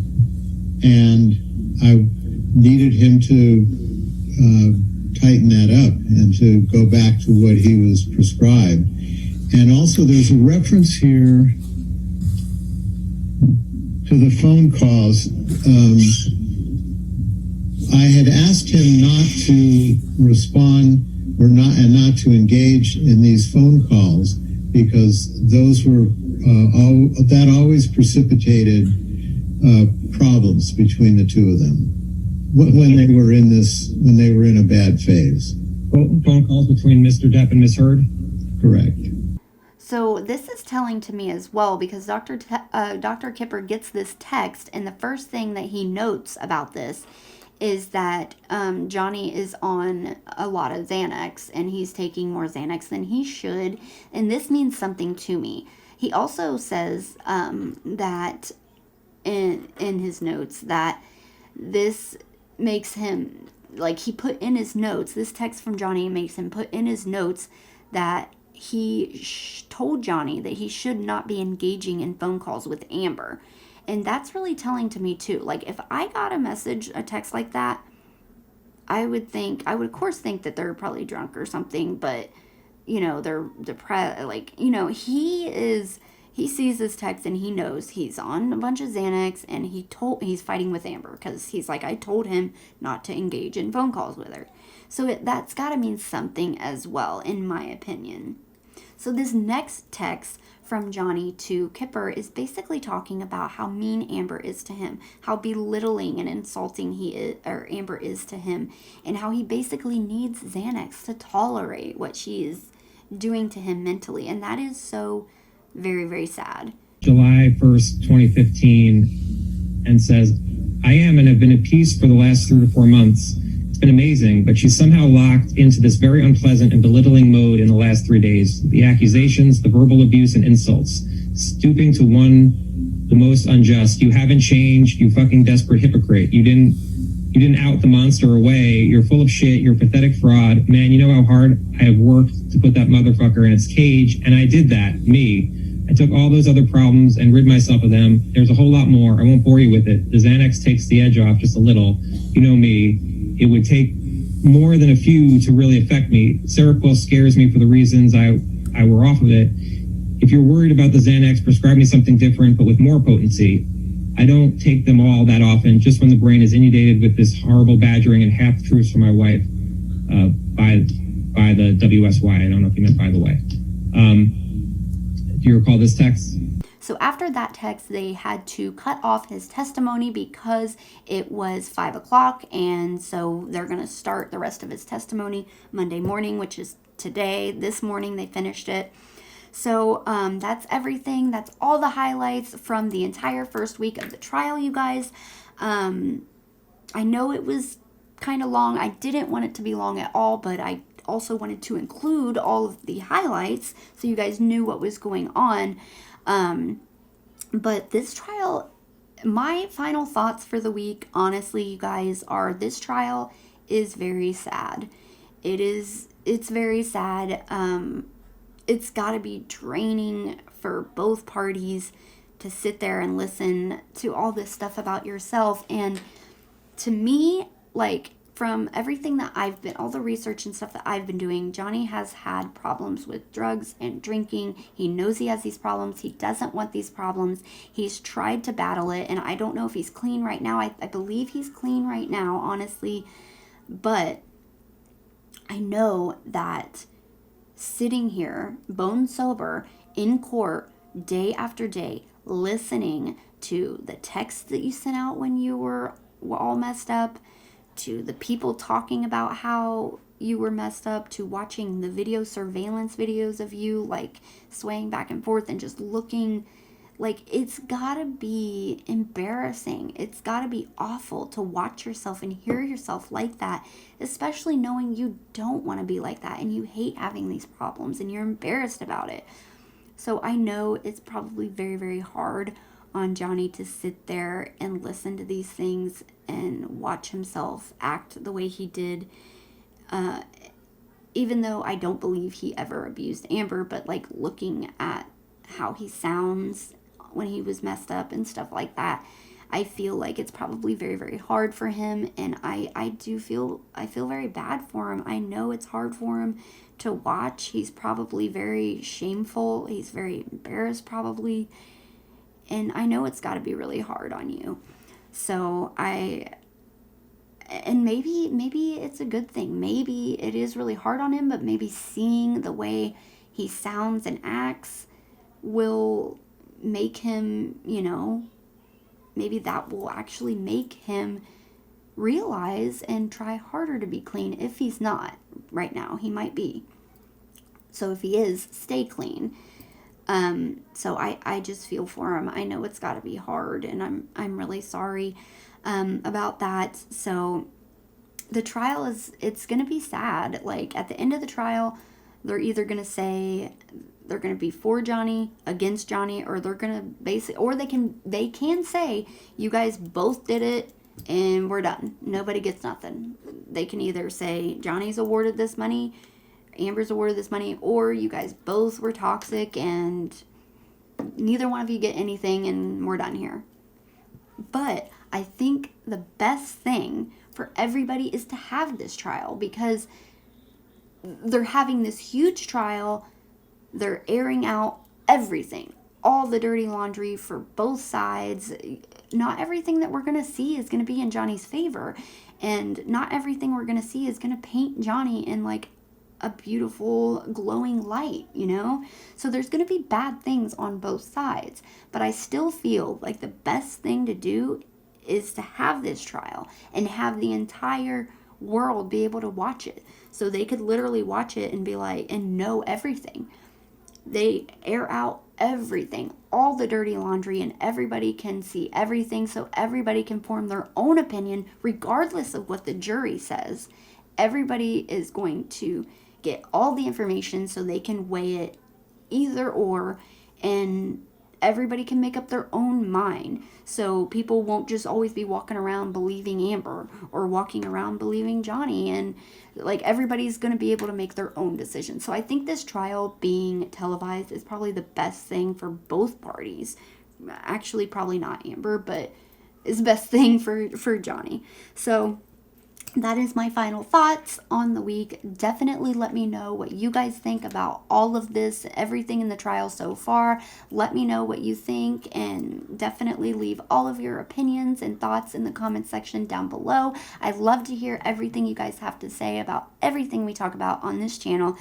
and I needed him to tighten that up and to go back to what he was prescribed. And also there's a reference here to the phone calls. I had asked him not to respond not to engage in these phone calls because those were that always precipitated problems between the two of them when they were in a bad phase. Phone calls between Mr. Depp and Ms. Heard? Correct. So this is telling to me as well, because Dr. Kipper gets this text, and the first thing that he notes about this is that Johnny is on a lot of Xanax, and he's taking more Xanax than he should, and this means something to me. He also says that in his notes that this makes him, like, he put in his notes, this text from Johnny makes him put in his notes that he told Johnny that he should not be engaging in phone calls with Amber. And that's really telling to me too. Like, if I got a text like that, I would of course think that they're probably drunk or something, but, you know, they're depressed. Like, you know, he sees this text and he knows he's on a bunch of Xanax, and he's fighting with Amber because he's like, I told him not to engage in phone calls with her. So that's got to mean something as well, in my opinion. So this next text from Johnny to Kipper is basically talking about how mean Amber is to him, how belittling and insulting Amber is to him, and how he basically needs Xanax to tolerate what she is doing to him mentally. And that is so very, very sad. July 1st, 2015, and says, I am and have been at peace for the last 3 to 4 months. It's been amazing, but she's somehow locked into this very unpleasant and belittling mode in the last 3 days. The accusations, the verbal abuse and insults, stooping to the most unjust. You haven't changed, you fucking desperate hypocrite. You didn't out the monster away. You're full of shit. You're a pathetic fraud. Man, you know how hard I have worked to put that motherfucker in its cage, and I did that, me. I took all those other problems and rid myself of them. There's a whole lot more. I won't bore you with it. The Xanax takes the edge off just a little. You know me. It would take more than a few to really affect me. Seroquel scares me for the reasons I were off of it. If you're worried about the Xanax, prescribe me something different, but with more potency. I don't take them all that often, just when the brain is inundated with this horrible badgering and half-truths from my wife by the WSY. I don't know if you meant by the way. Do you recall this text? So after that text, they had to cut off his testimony because it was 5 o'clock. And so they're going to start the rest of his testimony Monday morning, which is today. This morning they finished it. So that's everything. That's all the highlights from the entire first week of the trial, you guys. I know it was kind of long. I didn't want it to be long at all, but I also wanted to include all of the highlights so you guys knew what was going on. But this trial, my final thoughts for the week, honestly, you guys, are this trial is very sad. It's very sad. It's got to be draining for both parties to sit there and listen to all this stuff about yourself. And to me, like, from everything that I've been, all the research and stuff that I've been doing, Johnny has had problems with drugs and drinking. He knows he has these problems. He doesn't want these problems. He's tried to battle it, and I don't know if he's clean right now. I believe he's clean right now, honestly. But I know that sitting here, bone sober, in court, day after day, listening to the texts that you sent out when you were all messed up, to the people talking about how you were messed up, to watching the video surveillance videos of you like swaying back and forth and just looking like, it's gotta be embarrassing. It's gotta be awful to watch yourself and hear yourself like that, especially knowing you don't want to be like that and you hate having these problems and you're embarrassed about it. So I know it's probably very, very hard on Johnny to sit there and listen to these things and watch himself act the way he did, even though I don't believe he ever abused Amber, but like looking at how he sounds when he was messed up and stuff like that, I feel like it's probably very, very hard for him. And I feel very bad for him. I know it's hard for him to watch. He's probably very shameful. He's very embarrassed probably. And I know it's got to be really hard on you. So maybe it's a good thing. Maybe it is really hard on him, but maybe seeing the way he sounds and acts will make him, maybe that will actually make him realize and try harder to be clean. If he's not right now, he might be. So if he is, stay clean. So I just feel for him. I know it's got to be hard, and I'm really sorry about that. So the trial it's going to be sad. Like, at the end of the trial, they're either going to say they're going to be for Johnny, against Johnny, or they're going to or they can say, you guys both did it and we're done. Nobody gets nothing. They can either say Johnny's awarded this money, Amber's awarded this money, or you guys both were toxic and neither one of you get anything and we're done here. But I think the best thing for everybody is to have this trial, because they're having this huge trial. They're airing out everything, all the dirty laundry for both sides. Not everything that we're going to see is going to be in Johnny's favor, and not everything we're going to see is going to paint Johnny in like a beautiful glowing light, So there's going to be bad things on both sides, but I still feel like the best thing to do is to have this trial and have the entire world be able to watch it, so they could literally watch it and be like, and know everything. They air out everything, all the dirty laundry, and everybody can see everything, so everybody can form their own opinion regardless of what the jury says. Everybody is going to get all the information so they can weigh it either or, and everybody can make up their own mind. So people won't just always be walking around believing Amber or walking around believing Johnny. And like, everybody's going to be able to make their own decision. So I think this trial being televised is probably the best thing for both parties. Actually, probably not Amber, but is the best thing for Johnny. So that is my final thoughts on the week. Definitely let me know what you guys think about all of this, everything in the trial so far. Let me know what you think, and definitely leave all of your opinions and thoughts in the comment section down below. I love to hear everything you guys have to say about everything we talk about on this channel.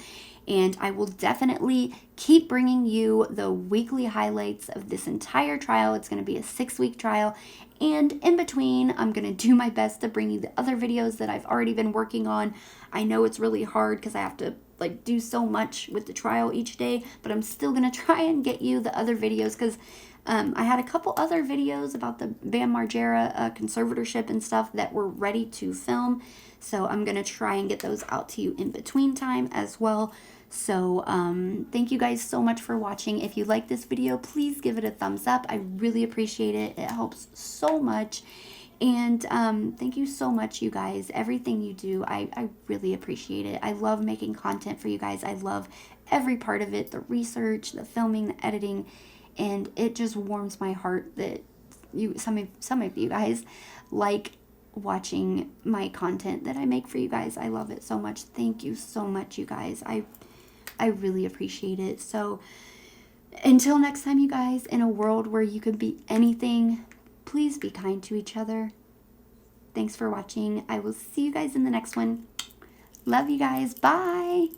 And I will definitely keep bringing you the weekly highlights of this entire trial. It's going to be a 6-week trial. And in between, I'm going to do my best to bring you the other videos that I've already been working on. I know it's really hard because I have to like do so much with the trial each day, but I'm still going to try and get you the other videos because I had a couple other videos about the Bam Margera conservatorship and stuff that were ready to film. So I'm going to try and get those out to you in between time as well. So thank you guys so much for watching. If you like this video, please give it a thumbs up. I really appreciate it. It helps so much. And thank you so much, you guys. Everything you do, I really appreciate it. I love making content for you guys. I love every part of it, the research, the filming, the editing, and it just warms my heart that some of you guys like watching my content that I make for you guys. I love it so much. Thank you so much, you guys. I really appreciate it. So until next time, you guys, in a world where you could be anything, please be kind to each other. Thanks for watching. I will see you guys in the next one. Love you guys. Bye.